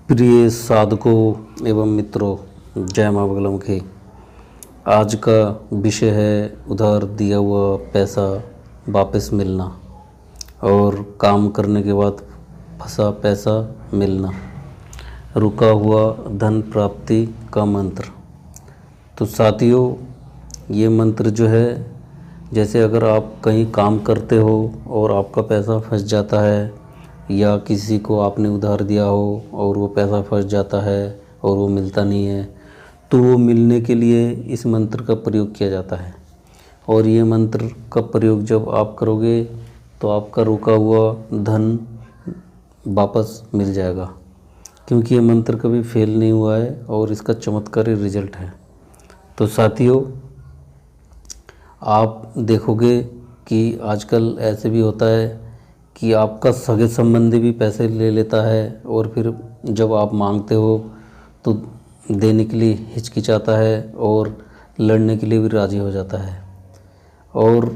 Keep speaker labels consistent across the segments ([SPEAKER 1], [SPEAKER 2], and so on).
[SPEAKER 1] प्रिय साधकों एवं मित्रों, जय माँ बगलामुखी। आज का विषय है उधार दिया हुआ पैसा वापस मिलना और काम करने के बाद फंसा पैसा मिलना, रुका हुआ धन प्राप्ति का मंत्र। तो साथियों, ये मंत्र जो है, जैसे अगर आप कहीं काम करते हो और आपका पैसा फंस जाता है या किसी को आपने उधार दिया हो और वो पैसा फंस जाता है और वो मिलता नहीं है, तो वो मिलने के लिए इस मंत्र का प्रयोग किया जाता है। और ये मंत्र का प्रयोग जब आप करोगे तो आपका रुका हुआ धन वापस मिल जाएगा, क्योंकि ये मंत्र कभी फेल नहीं हुआ है और इसका चमत्कारी रिजल्ट है। तो साथियों, आप देखोगे कि आजकल ऐसे भी होता है कि आपका सगे संबंधी भी पैसे ले लेता है और फिर जब आप मांगते हो तो देने के लिए हिचकिचाता है और लड़ने के लिए भी राज़ी हो जाता है। और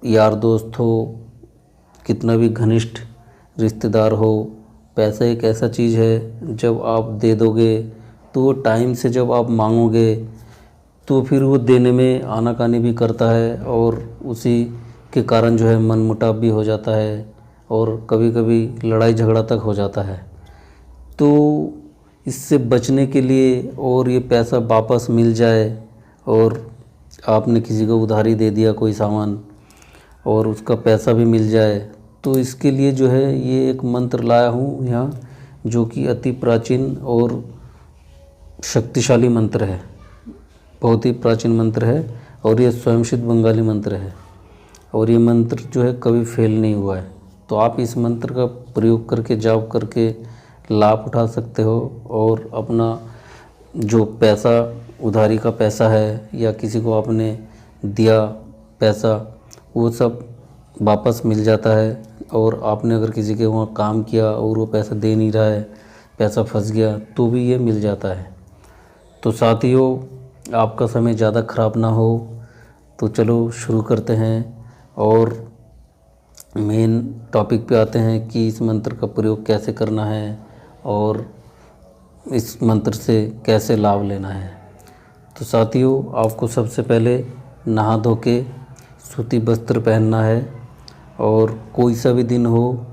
[SPEAKER 1] यार दोस्त हो, कितना भी घनिष्ठ रिश्तेदार हो, पैसा एक ऐसा चीज़ है जब आप दे दोगे तो वो टाइम से जब आप मांगोगे तो फिर वो देने में आनाकानी भी करता है और उसी के कारण जो है मनमुटाव भी हो जाता है और कभी कभी लड़ाई झगड़ा तक हो जाता है। तो इससे बचने के लिए और ये पैसा वापस मिल जाए, और आपने किसी को उधारी दे दिया कोई सामान और उसका पैसा भी मिल जाए, तो इसके लिए जो है ये एक मंत्र लाया हूँ यहाँ, जो कि अति प्राचीन और शक्तिशाली मंत्र है। बहुत ही प्राचीन मंत्र है और ये स्वयं सिद्ध बंगाली मंत्र है और ये मंत्र जो है कभी फेल नहीं हुआ है। तो आप इस मंत्र का प्रयोग करके, जाप करके लाभ उठा सकते हो और अपना जो पैसा, उधारी का पैसा है या किसी को आपने दिया पैसा, वो सब वापस मिल जाता है। और आपने अगर किसी के वहाँ काम किया और वो पैसा दे नहीं रहा है, पैसा फंस गया, तो भी ये मिल जाता है। तो साथियों, आपका समय ज़्यादा ख़राब ना हो तो चलो शुरू करते हैं और मेन टॉपिक पे आते हैं कि इस मंत्र का प्रयोग कैसे करना है और इस मंत्र से कैसे लाभ लेना है। तो साथियों, आपको सबसे पहले नहा धो के सूती वस्त्र पहनना है और कोई सा भी दिन हो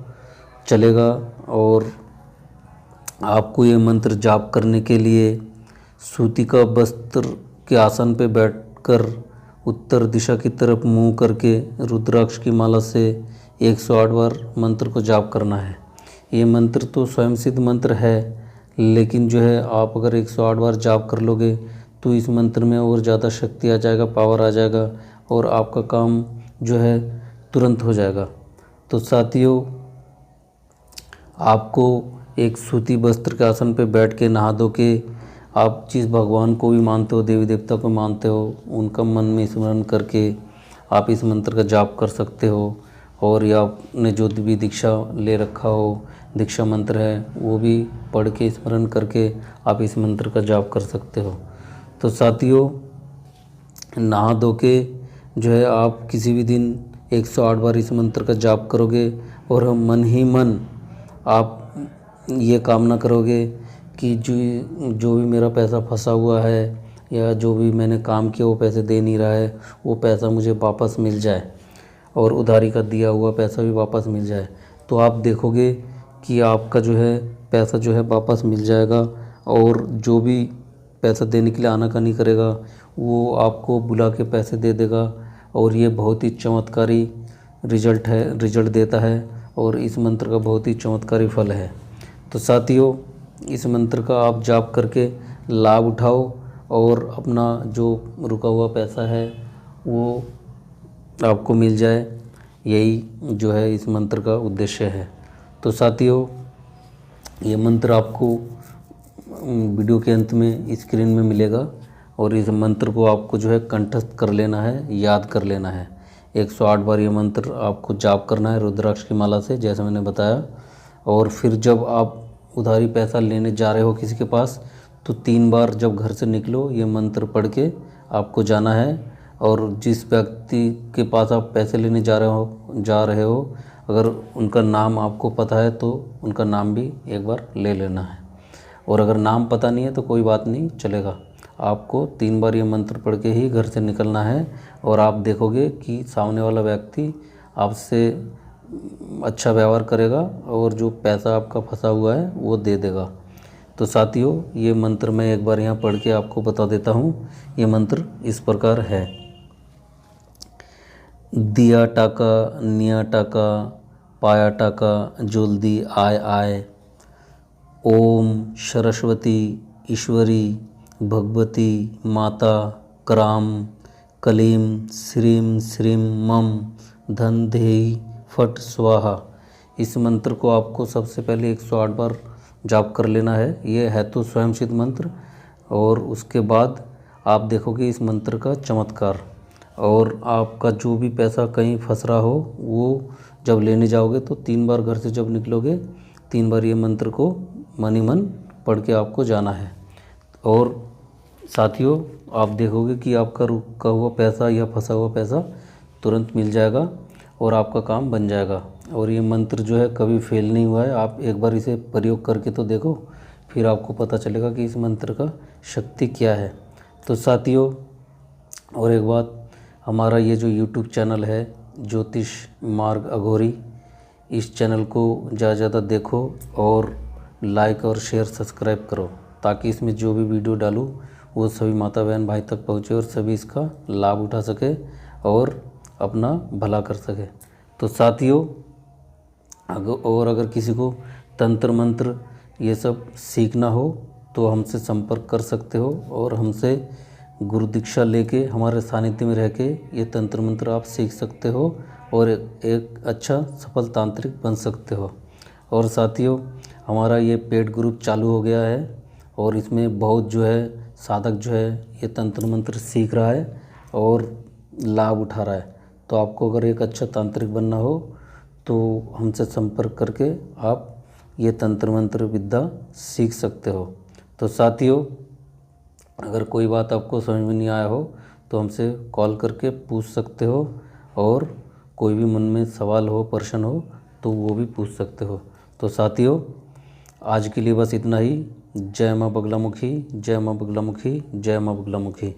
[SPEAKER 1] चलेगा। और आपको ये मंत्र जाप करने के लिए सूती का वस्त्र के आसन पे बैठकर उत्तर दिशा की तरफ मुंह करके रुद्राक्ष की माला से 108 बार मंत्र को जाप करना है। ये मंत्र तो स्वयं सिद्ध मंत्र है, लेकिन जो है आप अगर 108 बार जाप कर लोगे तो इस मंत्र में और ज़्यादा शक्ति आ जाएगा, पावर आ जाएगा और आपका काम जो है तुरंत हो जाएगा। तो साथियों, आपको एक सूती वस्त्र के आसन पे बैठ के नहा धो के, आप जिस भगवान को भी मानते हो, देवी देवता को मानते हो, उनका मन में स्मरण करके आप इस मंत्र का जाप कर सकते हो। और या आपने जो भी दीक्षा ले रखा हो, दीक्षा मंत्र है, वो भी पढ़ के स्मरण करके आप इस मंत्र का जाप कर सकते हो। तो साथियों, नहा धो के जो है आप किसी भी दिन 108 बार इस मंत्र का जाप करोगे और मन ही मन आप ये कामना करोगे कि जो भी मेरा पैसा फंसा हुआ है या जो भी मैंने काम किया वो पैसे दे नहीं रहा है, वो पैसा मुझे वापस मिल जाए और उधारी का दिया हुआ पैसा भी वापस मिल जाए। तो आप देखोगे कि आपका जो है पैसा जो है वापस मिल जाएगा और जो भी पैसा देने के लिए आनाकानी करेगा वो आपको बुला के पैसे दे देगा। और ये बहुत ही चमत्कारी रिजल्ट देता है और इस मंत्र का बहुत ही चमत्कारी फल है। तो साथियों, इस मंत्र का आप जाप करके लाभ उठाओ और अपना जो रुका हुआ पैसा है वो आपको मिल जाए। यही जो है इस मंत्र का उद्देश्य है। तो साथियों, ये मंत्र आपको वीडियो के अंत में स्क्रीन में मिलेगा और इस मंत्र को आपको जो है कंठस्थ कर लेना है, याद कर लेना है। 108 बार ये मंत्र आपको जाप करना है रुद्राक्ष की माला से, जैसे मैंने बताया। और फिर जब आप उधारी पैसा लेने जा रहे हो किसी के पास, तो 3 बार जब घर से निकलो ये मंत्र पढ़ के आपको जाना है। और जिस व्यक्ति के पास आप पैसे लेने जा रहे हो, अगर उनका नाम आपको पता है तो उनका नाम भी एक बार ले लेना है। और अगर नाम पता नहीं है तो कोई बात नहीं, चलेगा। आपको 3 बार ये मंत्र पढ़ के ही घर से निकलना है और आप देखोगे कि सामने वाला व्यक्ति आपसे अच्छा व्यवहार करेगा और जो पैसा आपका फंसा हुआ है वो दे देगा। तो साथियों, ये मंत्र मैं एक बार यहाँ पढ़ के आपको बता देता हूँ। ये मंत्र इस प्रकार है। दिया टाका निया टाका पाया टाका जल्दी आय आय। ओम सरस्वती ईश्वरी भगवती माता क्राम कलीम श्रीम श्रीम मम धन धेयी फट स्वाहा। इस मंत्र को आपको सबसे पहले 108 बार जाप कर लेना है। ये है तो स्वयं सिद्ध मंत्र, और उसके बाद आप देखोगे इस मंत्र का चमत्कार। और आपका जो भी पैसा कहीं फंस रहा हो वो जब लेने जाओगे तो 3 बार घर से जब निकलोगे 3 बार ये मंत्र को मन ही मन पढ़ के आपको जाना है। और साथियों, आप देखोगे कि आपका रुका हुआ पैसा या फंसा हुआ पैसा तुरंत मिल जाएगा और आपका काम बन जाएगा। और ये मंत्र जो है कभी फेल नहीं हुआ है। आप एक बार इसे प्रयोग करके तो देखो, फिर आपको पता चलेगा कि इस मंत्र का शक्ति क्या है। तो साथियों, और एक बात, हमारा ये जो YouTube चैनल है ज्योतिष मार्ग अघोरी, इस चैनल को ज़्यादा से ज़्यादा देखो और लाइक और शेयर सब्सक्राइब करो, ताकि इसमें जो भी वीडियो डालूँ वो सभी माता बहन भाई तक पहुँचे और सभी इसका लाभ उठा सके और अपना भला कर सके। तो साथियों, अगर किसी को तंत्र मंत्र ये सब सीखना हो तो हमसे संपर्क कर सकते हो और हमसे गुरु दीक्षा लेके हमारे सानिध्य में रह के ये तंत्र मंत्र आप सीख सकते हो और एक अच्छा सफल तांत्रिक बन सकते हो। और साथियों, हमारा ये पेड ग्रुप चालू हो गया है और इसमें बहुत जो है साधक जो है ये तंत्र मंत्र सीख रहा है और लाभ उठा रहा है। तो आपको अगर एक अच्छा तांत्रिक बनना हो तो हमसे संपर्क करके आप ये तंत्र मंत्र विद्या सीख सकते हो। तो साथियों, अगर कोई बात आपको समझ में नहीं आया हो तो हमसे कॉल करके पूछ सकते हो, और कोई भी मन में सवाल हो, प्रश्न हो तो वो भी पूछ सकते हो। तो साथियों, आज के लिए बस इतना ही। जय माँ बगलामुखी, जय माँ बगलामुखी, जय माँ बगलामुखी।